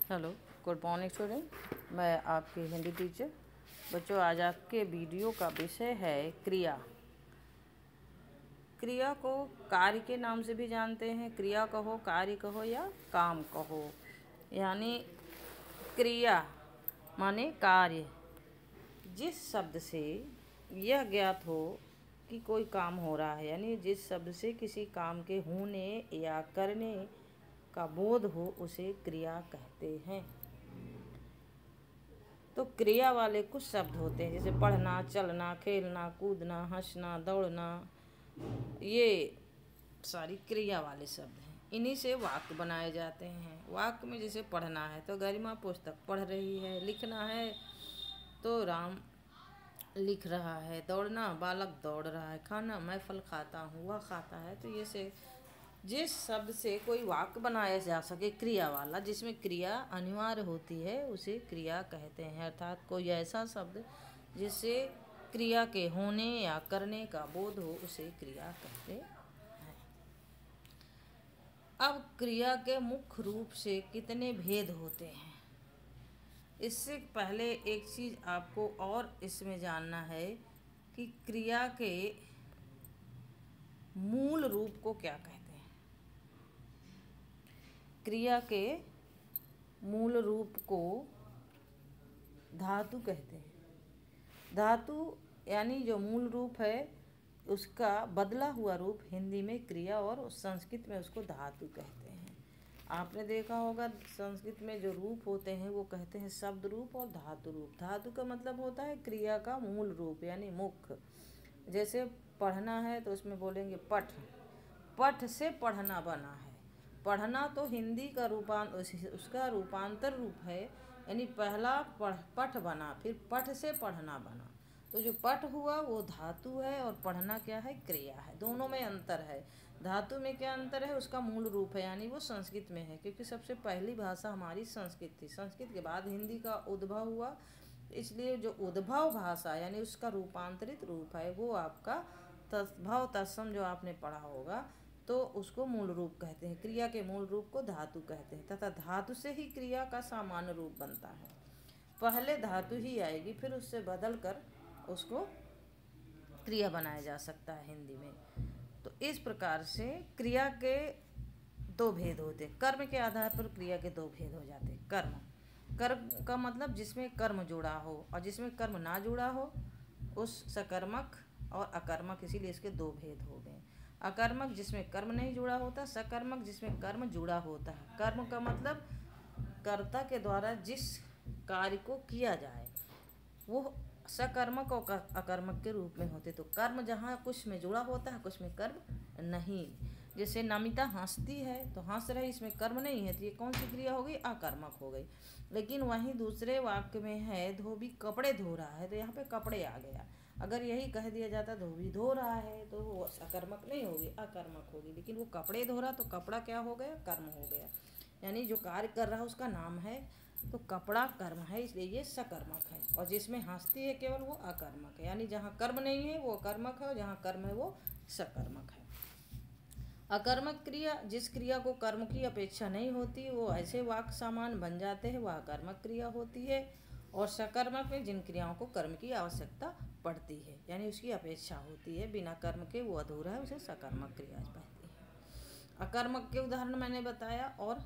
Hello, good morning student. मैं आपकी Hindi teacher. बच्चों, आज आपके वीडियो का विषय है क्रिया। क्रिया को कार्य के नाम से भी जानते हैं। क्रिया कहो, कार्य कहो या काम कहो। यानी क्रिया माने कार्य। जिस शब्द से यह ज्ञात हो कि कोई काम हो रहा है, यानी जिस शब्द से किसी काम के होने या करने का बोध हो, उसे क्रिया कहते हैं। तो क्रिया वाले कुछ शब्द होते हैं, जैसे पढ़ना, चलना, खेलना, कूदना, हंसना, दौड़ना। ये सारी क्रिया वाले शब्द हैं। इन्हीं से वाक्य बनाए जाते हैं। वाक्य में जैसे पढ़ना है तो गरिमा पुस्तक पढ़ रही है, लिखना है तो राम लिख रहा है, दौड़ना बालक दौड़ रहा है, खाना मैं फल खाता हूँ वह खाता है। तो ये से जिस शब्द से कोई वाक्य बनाया जा सके क्रिया वाला, जिसमें क्रिया अनिवार्य होती है, उसे क्रिया कहते हैं। अर्थात कोई ऐसा शब्द जिससे क्रिया के होने या करने का बोध हो, उसे क्रिया कहते हैं। अब क्रिया के मुख्य रूप से कितने भेद होते हैं, इससे पहले एक चीज़ आपको और इसमें जानना है कि क्रिया के मूल रूप को क्या कहते हैं। क्रिया के मूल रूप को धातु कहते हैं। धातु यानी जो मूल रूप है, उसका बदला हुआ रूप हिंदी में क्रिया और संस्कृत में उसको धातु कहते हैं। आपने देखा होगा संस्कृत में जो रूप होते हैं वो कहते हैं शब्द रूप और धातु रूप। धातु का मतलब होता है क्रिया का मूल रूप यानी मुख्य। जैसे पढ़ना है तो उसमें बोलेंगे पठ। पठ से पढ़ना बना है। पढ़ना तो हिंदी का उसका रूपांतर रूप है, यानी पहला पठ बना, फिर पठ से पढ़ना बना। तो जो पठ हुआ वो धातु है और पढ़ना क्या है, क्रिया है। दोनों में अंतर है। धातु में क्या अंतर है, उसका मूल रूप है, यानी वो संस्कृत में है, क्योंकि सबसे पहली भाषा हमारी संस्कृत थी। संस्कृत के बाद हिंदी का उद्भव हुआ, इसलिए जो उद्भव भाषा यानी उसका रूपांतरित रूप है वो आपका तद्भव तत्सम जो आपने पढ़ा होगा, तो उसको मूल रूप कहते हैं। क्रिया के मूल रूप को धातु कहते हैं, तथा धातु से ही क्रिया का सामान्य रूप बनता है। पहले धातु ही आएगी, फिर उससे बदल कर उसको क्रिया बनाया जा सकता है हिंदी में। तो इस प्रकार से क्रिया के दो भेद होते हैं। कर्म के आधार पर क्रिया के दो भेद हो जाते हैं। कर्म का मतलब जिसमें कर्म जुड़ा हो, और जिसमें कर्म ना जुड़ा हो उस सकर्मक और अकर्मक, इसीलिए इसके दो भेद हो गए। अकर्मक जिसमें कर्म नहीं जुड़ा होता, सकर्मक जिसमें कर्म जुड़ा होता है। कर्म का मतलब कर्ता के द्वारा जिस कार्य को किया जाए, वो सकर्मक और अकर्मक के रूप में होते। तो कर्म जहाँ कुछ में जुड़ा होता है, कुछ में कर्म नहीं। जैसे नमिता हंसती है तो हंस रही, इसमें कर्म नहीं है, तो ये कौन सी क्रिया हो गई, अकर्मक हो गई। लेकिन वहीं दूसरे वाक्य में है धोबी कपड़े धो रहा है, तो यहाँ पे कपड़े आ गया। अगर यही कह दिया जाता धोबी धो रहा है, तो वो सकर्मक नहीं होगी, अकर्मक होगी। लेकिन वो कपड़े धो रहा, तो कपड़ा क्या हो गया, कर्म हो गया। यानी जो कार्य कर रहा है उसका नाम है, तो कपड़ा कर्म है, इसलिए ये सकर्मक है। और जिसमें हंसती है केवल वो अकर्मक है। यानी जहाँ कर्म नहीं है वो अकर्मक है, और जहाँ कर्म है वो सकर्मक है। अकर्मक क्रिया, जिस क्रिया को कर्म की अपेक्षा नहीं होती, वो ऐसे वाक्य सामान बन जाते हैं, वह अकर्मक क्रिया होती है। और सकर्मक में जिन क्रियाओं को कर्म की आवश्यकता पड़ती है, यानी उसकी अपेक्षा होती है, बिना कर्म के वो अधूरा है, उसे सकर्मक क्रिया कहती है। अकर्मक के उदाहरण मैंने बताया और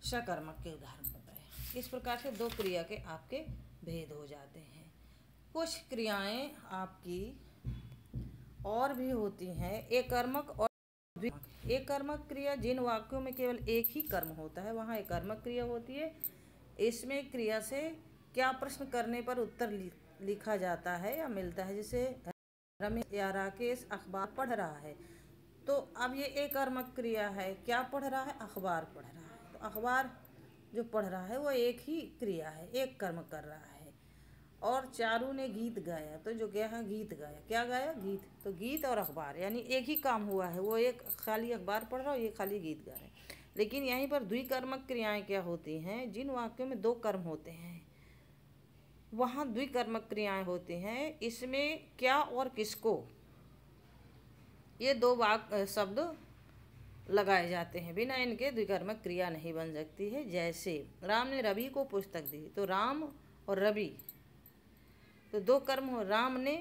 सकर्मक के उदाहरण बताया। इस प्रकार से दो क्रिया के आपके भेद हो जाते हैं। कुछ क्रियाएं आपकी और भी होती हैं, एकर्मक और एकर्मक क्रिया। जिन वाक्यों में केवल एक ही कर्म होता है, वहाँ एकर्मक क्रिया होती है। इसमें क्रिया से क्या प्रश्न करने पर उत्तर लिखा जाता है या मिलता है। जैसे रमेश या राकेश अखबार पढ़ रहा है, तो अब ये एकर्मक क्रिया है। क्या पढ़ रहा है, अखबार पढ़ रहा है। तो अखबार जो पढ़ रहा है वो एक ही क्रिया है, एक कर्म कर रहा है। और चारू ने गीत गाया, तो जो क्या है, गीत गाया। क्या गाया, गीत। तो गीत और अखबार यानी एक ही काम हुआ है। वो एक खाली अखबार पढ़ रहा है, ये खाली गीत गा रहे हैं। लेकिन यहीं पर द्विकर्मक क्रियाएं क्या होती हैं, जिन वाक्यों में दो कर्म होते हैं वहाँ द्विकर्मक क्रियाएं होती हैं। इसमें क्या और किसको, ये दो शब्द लगाए जाते हैं, बिना इनके द्विकर्मक क्रिया नहीं बन सकती है। जैसे राम ने रवि को पुस्तक दी, तो राम और रवि तो दो कर्म हो। राम ने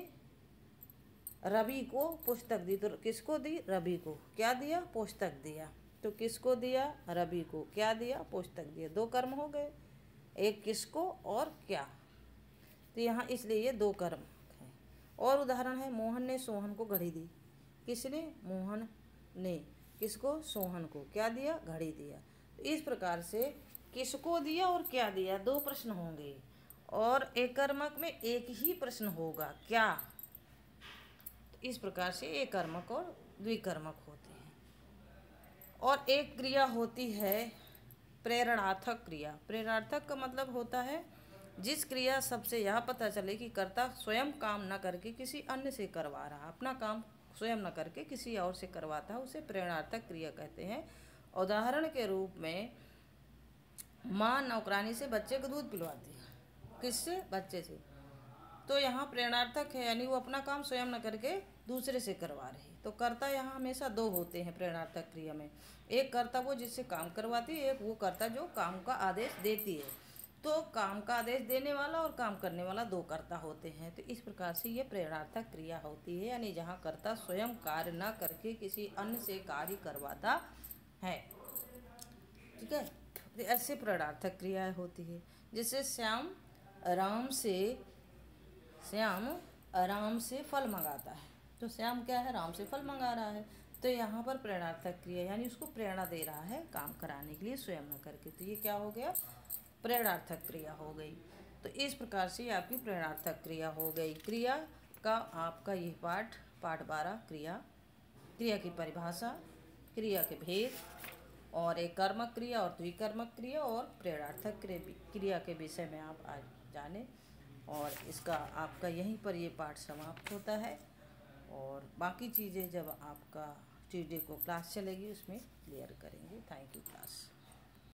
रवि को पुस्तक दी, तो किसको दी? रवि को। क्या दिया? पुस्तक दिया। तो किसको दिया? रवि को। क्या दिया? पुस्तक दिया। दो कर्म हो गए, एक किसको और क्या। तो यहाँ इसलिए ये दो कर्म है। और उदाहरण है, मोहन ने सोहन को घड़ी दी। किसने? मोहन ने। किसको? सोहन को। क्या दिया? घड़ी दिया। तो इस प्रकार से किसको दिया और क्या दिया, दो प्रश्न होंगे, और एक कर्मक में एक ही प्रश्न होगा, क्या। तो इस प्रकार से एक कर्मक और द्विकर्मक होते हैं। और एक क्रिया होती है प्रेरणार्थक क्रिया। प्रेरणार्थक का मतलब होता है जिस क्रिया सबसे यह पता चले कि कर्ता स्वयं काम न करके किसी अन्य से करवा रहा, अपना काम स्वयं न करके किसी और से करवाता है, उसे प्रेरणार्थक क्रिया कहते हैं। उदाहरण के रूप में माँ नौकरानी से बच्चे को दूध पिलवाती है। किससे? बच्चे से। तो यहाँ प्रेरणार्थक है, यानी वो अपना काम स्वयं न करके दूसरे से करवा रही है। तो कर्ता यहाँ हमेशा दो होते हैं प्रेरणार्थक क्रिया में। एक कर्ता वो जिससे काम करवाती है, एक वो कर्ता जो काम का आदेश देती है। तो काम का आदेश देने वाला और काम करने वाला दो कर्ता होते हैं। तो इस प्रकार से ये प्रेरणार्थक क्रिया होती है, यानी जहाँ कर्ता स्वयं कार्य न करके किसी अन्य से कार्य करवाता है। ठीक है, तो ऐसे प्रेरणार्थक क्रियाएं होती है। जैसे श्याम आराम से फल मंगाता है। तो श्याम क्या है? राम से फल मंगा रहा है। तो यहाँ पर प्रेरणार्थक क्रिया, यानी उसको प्रेरणा दे रहा है काम कराने के लिए स्वयं न करके। तो ये क्या हो गया? प्रेरणार्थक क्रिया हो गई। तो इस प्रकार से आपकी प्रेरणार्थक क्रिया हो गई। क्रिया का आपका ये पाठ 12 क्रिया की परिभाषा, क्रिया के भेद, और एक कर्मक क्रिया और द्विकर्मक क्रिया और प्रेरणार्थक क्रिया के विषय में आप आज जाने। और इसका आपका यहीं पर ये पाठ समाप्त होता है, और बाकी चीज़ें जब आपका ट्यूसडे को क्लास चलेगी उसमें क्लियर करेंगे। Thank you class.